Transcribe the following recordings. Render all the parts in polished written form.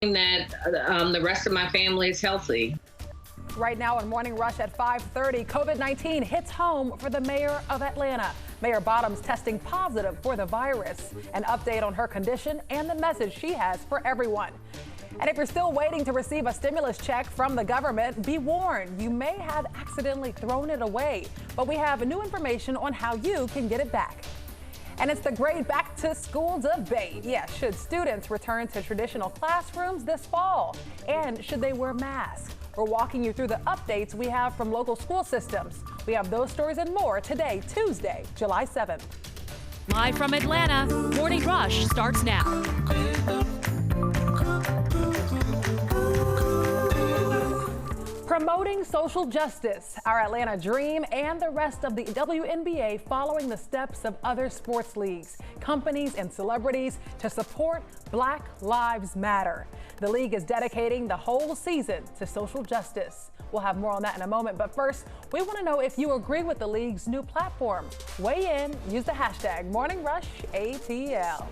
that the rest of my family is healthy. Right now on Morning Rush at 5:30, COVID-19 hits home for the mayor of Atlanta. Mayor Bottoms testing positive for the virus. An update on her condition and the message she has for everyone. And if you're still waiting to receive a stimulus check from the government, be warned, you may have accidentally thrown it away. But we have new information on how you can get it back. And it's the great back to school debate. Yes, should students return to traditional classrooms this fall? And should they wear masks? We're walking you through the updates we have from local school systems. We have those stories and more today, Tuesday, July 7th. Live from Atlanta, Morning Rush starts now. Promoting social justice, our Atlanta Dream, and the rest of the WNBA following the steps of other sports leagues, companies, and celebrities to support Black Lives Matter. The league is dedicating the whole season to social justice. We'll have more on that in a moment, but first, we want to know if you agree with the league's new platform. Weigh in, use the hashtag MorningRushATL.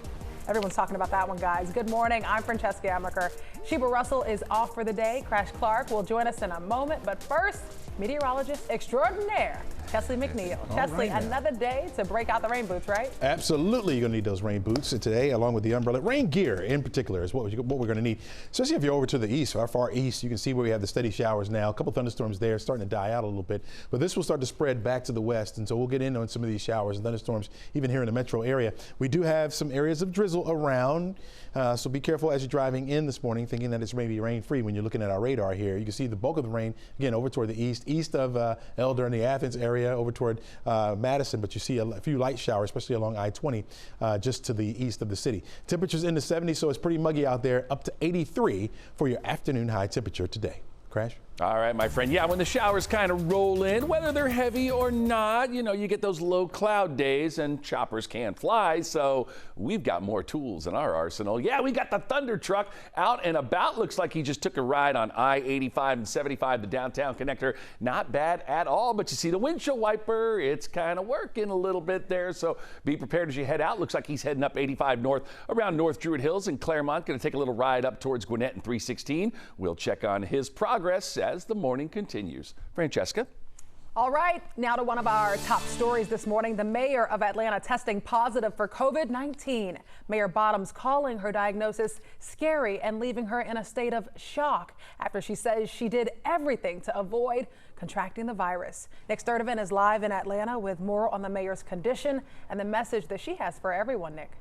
Everyone's talking about that one, guys. Good morning. I'm Francesca Amaker. Sheba Russell is off for the day. Crash Clark will join us in a moment. But first, meteorologist extraordinaire, Chesley McNeil. Chesley, another day to break out the rain boots, right? Absolutely. You're going to need those rain boots today, along with the umbrella. Rain gear in particular is what we're going to need, especially if you're over to the east, our far east. You can see where we have the steady showers now. A couple thunderstorms there starting to die out a little bit. But this will start to spread back to the west. And so we'll get in on some of these showers and thunderstorms, even here in the metro area. We do have some areas of drizzle around. So be careful as you're driving in this morning, thinking that it's maybe rain free when you're looking at our radar here. You can see the bulk of the rain, again, over toward the east of Elder and the Athens area, over toward Madison, but you see a few light showers, especially along I-20, just to the east of the city. Temperatures in the 70s, so it's pretty muggy out there, up to 83 for your afternoon high temperature today. Crash? All right, my friend. Yeah, when the showers kind of roll in, whether they're heavy or not, you know, you get those low cloud days and choppers can't fly. So we've got more tools in our arsenal. Yeah, we got the Thunder Truck out and about. Looks like he just took a ride on I-85 and 75, the downtown connector. Not bad at all. But you see the windshield wiper, it's kind of working a little bit there. So be prepared as you head out. Looks like he's heading up 85 north around North Druid Hills and Claremont. Going to take a little ride up towards Gwinnett and 316. We'll check on his progress as the morning continues. Francesca? All right, now to one of our top stories this morning. The mayor of Atlanta testing positive for COVID-19. Mayor Bottoms calling her diagnosis scary and leaving her in a state of shock after she says she did everything to avoid contracting the virus. Nick Sturdivant is live in Atlanta with more on the mayor's condition and the message that she has for everyone. Nick.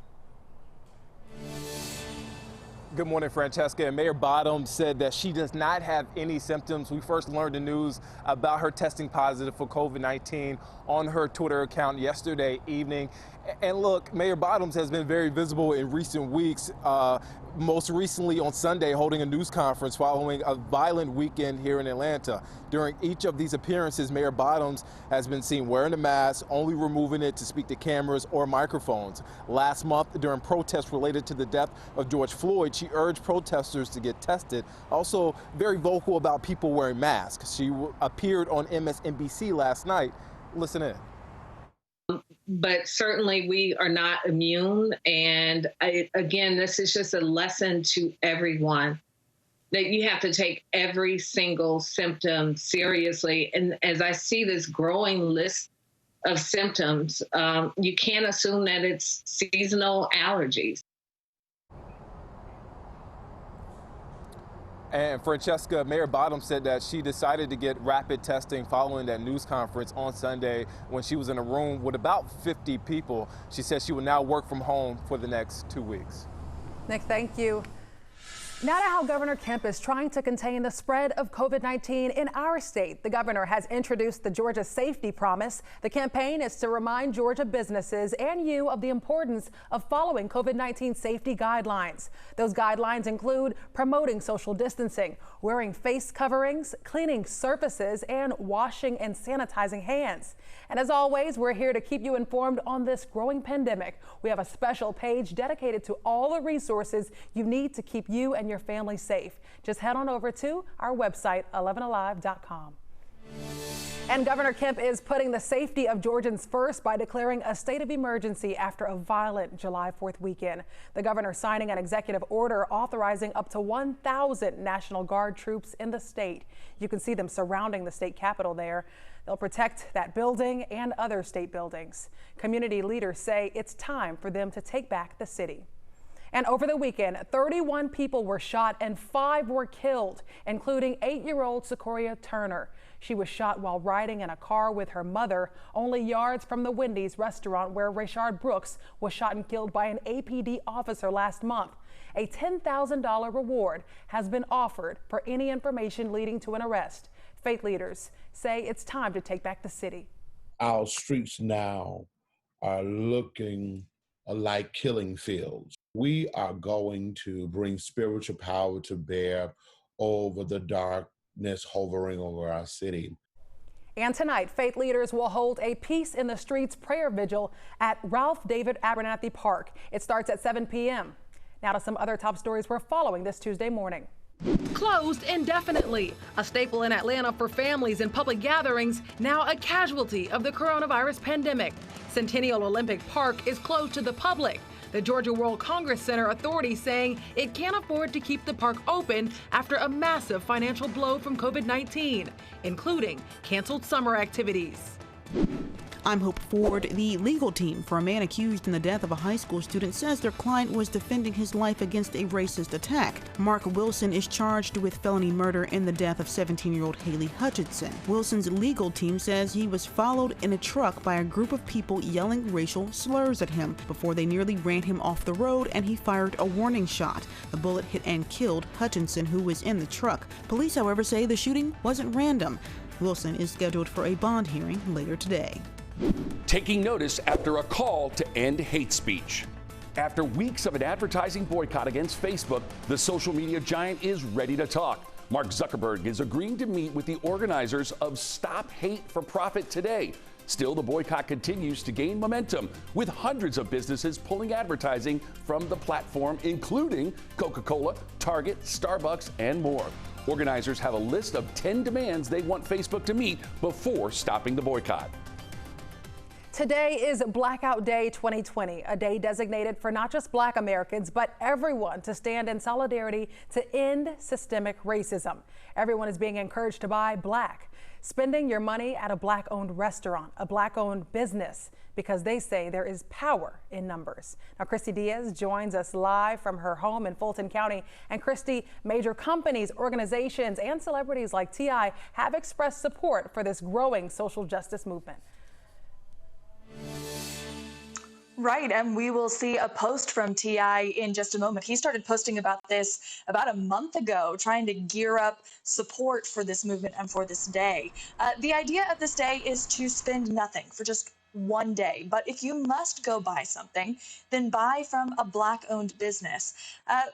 Good morning, Francesca. And Mayor Bottoms said that she does not have any symptoms. We first learned the news about her testing positive for COVID-19 on her Twitter account yesterday evening. And look, Mayor Bottoms has been very visible in recent weeks, most recently on Sunday holding a news conference following a violent weekend here in Atlanta. During each of these appearances, Mayor Bottoms has been seen wearing a mask, only removing it to speak to cameras or microphones. Last month, during protests related to the death of George Floyd, she urged protesters to get tested. Also very vocal about people wearing masks. She appeared on MSNBC last night. Listen in. But certainly we are not immune. And again, this is just a lesson to everyone that you have to take every single symptom seriously. And as I see this growing list of symptoms, you can't assume that it's seasonal allergies. And Francesca, Mayor Bottoms said that she decided to get rapid testing following that news conference on Sunday when she was in a room with about 50 people. She said she will now work from home for the next 2 weeks. Nick, thank you. Now to how Governor Kemp is trying to contain the spread of COVID-19 in our state. The governor has introduced the Georgia Safety Promise. The campaign is to remind Georgia businesses and you of the importance of following COVID-19 safety guidelines. Those guidelines include promoting social distancing, wearing face coverings, cleaning surfaces, and washing and sanitizing hands. And as always, we're here to keep you informed on this growing pandemic. We have a special page dedicated to all the resources you need to keep you and your family safe. Just head on over to our website, 11alive.com. And Governor Kemp is putting the safety of Georgians first by declaring a state of emergency after a violent July 4th weekend. The governor signing an executive order authorizing up to 1,000 National Guard troops in the state. You can see them surrounding the state capitol there. They'll protect that building and other state buildings. Community leaders say it's time for them to take back the city. And over the weekend, 31 people were shot and 5 were killed, including 8-year-old Sequoia Turner. She was shot while riding in a car with her mother, only yards from the Wendy's restaurant where Rayshard Brooks was shot and killed by an APD officer last month. A $10,000 reward has been offered for any information leading to an arrest. Faith leaders say it's time to take back the city. Our streets now are looking like killing fields. We are going to bring spiritual power to bear over the darkness hovering over our city. And tonight, faith leaders will hold a Peace in the Streets prayer vigil at Ralph David Abernathy Park. It starts at 7 p.m. Now to some other top stories we're following this Tuesday morning. Closed indefinitely. A staple in Atlanta for families and public gatherings, now a casualty of the coronavirus pandemic. Centennial Olympic Park is closed to the public. The Georgia World Congress Center authority saying it can't afford to keep the park open after a massive financial blow from COVID-19, including canceled summer activities. I'm Hope Ford. The legal team for a man accused in the death of a high school student says their client was defending his life against a racist attack. Mark Wilson is charged with felony murder in the death of 17-year-old Haley Hutchinson. Wilson's legal team says he was followed in a truck by a group of people yelling racial slurs at him before they nearly ran him off the road and he fired a warning shot. The bullet hit and killed Hutchinson, who was in the truck. Police, however, say the shooting wasn't random. Wilson is scheduled for a bond hearing later today. Taking notice after a call to end hate speech. After weeks of an advertising boycott against Facebook, the social media giant is ready to talk. Mark Zuckerberg is agreeing to meet with the organizers of Stop Hate for Profit today. Still, the boycott continues to gain momentum, with hundreds of businesses pulling advertising from the platform, including Coca-Cola, Target, Starbucks, and more. Organizers have a list of 10 demands they want Facebook to meet before stopping the boycott. Today is Blackout Day 2020, a day designated for not just Black Americans, but everyone to stand in solidarity to end systemic racism. Everyone is being encouraged to buy Black, spending your money at a Black-owned restaurant, a Black-owned business, because they say there is power in numbers. Now, Christy Diaz joins us live from her home in Fulton County. And Christy, major companies, organizations, and celebrities like T.I. have expressed support for this growing social justice movement. Right, and we will see a post from T.I. in just a moment. He started posting about this about a month ago, trying to gear up support for this movement and for this day. The idea of this day is to spend nothing for just one day. But if you must go buy something, then buy from a Black-owned business.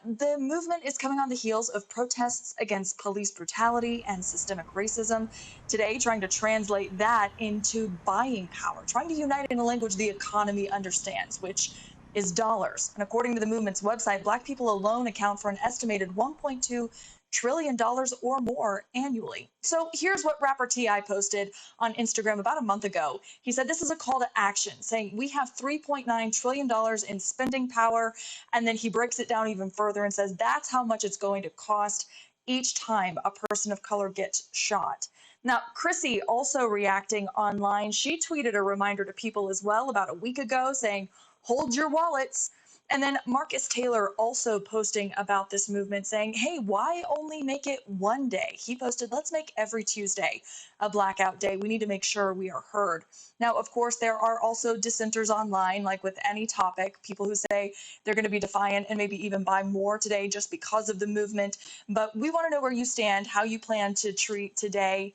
The movement is coming on the heels of protests against police brutality and systemic racism. Today, trying to translate that into buying power, trying to unite in a language the economy understands, which is dollars. And according to the movement's website, Black people alone account for an estimated $1.2 trillion or more annually. So here's what rapper T.I. posted on Instagram about a month ago. He said this is a call to action, saying we have $3.9 trillion in spending power. And then he breaks it down even further and says that's how much it's going to cost each time a person of color gets shot. Now, Chrissy also reacting online. She tweeted a reminder to people as well about a week ago saying, hold your wallets. And then Marcus Taylor also posting about this movement saying, hey, why only make it one day? He posted, let's make every Tuesday a blackout day. We need to make sure we are heard. Now, of course, there are also dissenters online, like with any topic, people who say they're going to be defiant and maybe even buy more today just because of the movement. But we want to know where you stand, how you plan to treat today,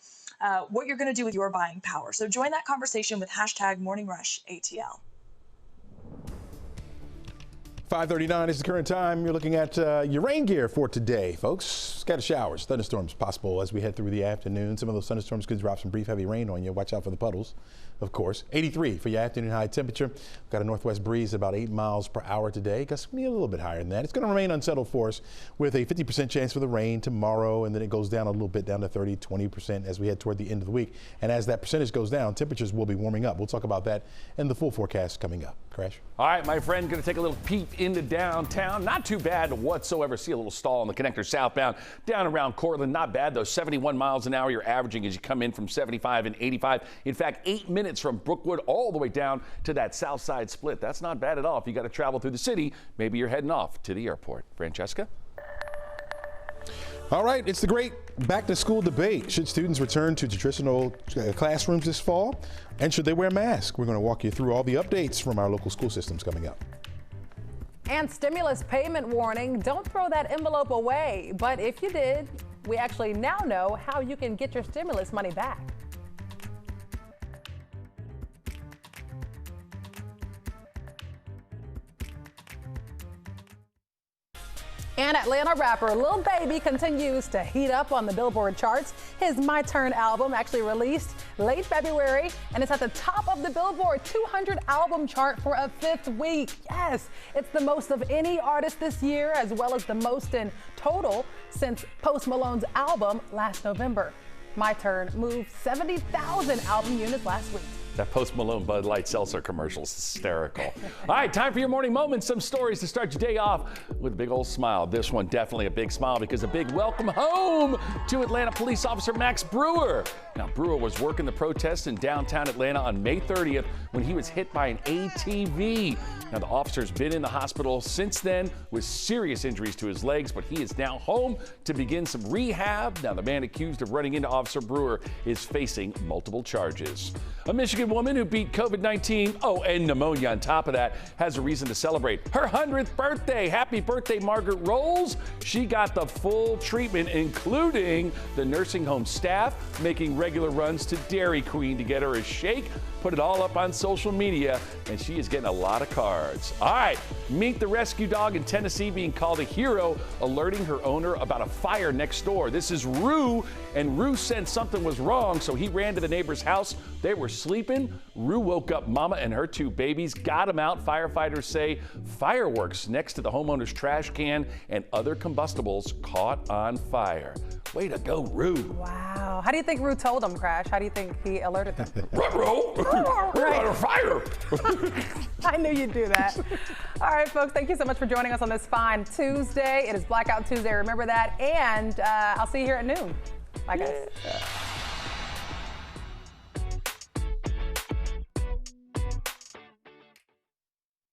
what you're going to do with your buying power. So join that conversation with #MorningRushATL. 5:39 is the current time. You're looking at your rain gear for today, folks. Scattered showers, thunderstorms possible as we head through the afternoon. Some of those thunderstorms could drop some brief heavy rain on you. Watch out for the puddles. of course. 83 for your afternoon high temperature. We've got a northwest breeze about 8 miles per hour today. It's going to be a little bit higher than that. It's going to remain unsettled for us with a 50% chance for the rain tomorrow, and then it goes down a little bit, down to 30, 20% as we head toward the end of the week. And as that percentage goes down, temperatures will be warming up. We'll talk about that in the full forecast coming up. Crash. All right, my friend, going to take a little peep into downtown. Not too bad whatsoever. See a little stall on the connector southbound down around Cortland. Not bad, though. 71 miles an hour you're averaging as you come in from 75 and 85. In fact, 8 minutes from Brookwood all the way down to that south side split. That's not bad at all. If you got to travel through the city, maybe you're heading off to the airport. Francesca? All right, it's the great back-to-school debate. Should students return to traditional classrooms this fall? And should they wear masks? We're going to walk you through all the updates from our local school systems coming up. And stimulus payment warning, don't throw that envelope away. But if you did, we actually now know how you can get your stimulus money back. And Atlanta rapper Lil Baby continues to heat up on the Billboard charts. His My Turn album actually released late February, and it's at the top of the Billboard 200 album chart for a 5th week. Yes, it's the most of any artist this year, as well as the most in total since Post Malone's album last November. My Turn moved 70,000 album units last week. That Post Malone Bud Light Seltzer commercial is hysterical. All right, time for your morning moments. Some stories to start your day off with a big old smile. This one definitely a big smile because a big welcome home to Atlanta police officer Max Brewer. Now, Brewer was working the protest in downtown Atlanta on May 30th when he was hit by an ATV. Now, the officer's been in the hospital since then with serious injuries to his legs, but he is now home to begin some rehab. Now, the man accused of running into Officer Brewer is facing multiple charges. A Michigan woman who beat COVID-19, and pneumonia on top of that, has a reason to celebrate her 100th birthday. Happy birthday, Margaret Rolls. She got the full treatment, including the nursing home staff making regular runs to Dairy Queen to get her a shake. Put it all up on social media, and she is getting a lot of cards. All right, meet the rescue dog in Tennessee being called a hero, alerting her owner about a fire next door. This is Rue, and Rue sensed something was wrong, so he ran to the neighbor's house. They were sleeping. Rue woke up Mama and her 2 babies, got them out. Firefighters say fireworks next to the homeowner's trash can and other combustibles caught on fire. Way to go, Rue. Wow. How do you think Rue told them, Crash? How do you think he alerted them? Ruh-roh! We're on a fire! I knew you'd do that. All right, folks, thank you so much for joining us on this fine Tuesday. It is Blackout Tuesday, remember that. And I'll see you here at noon. Bye, guys.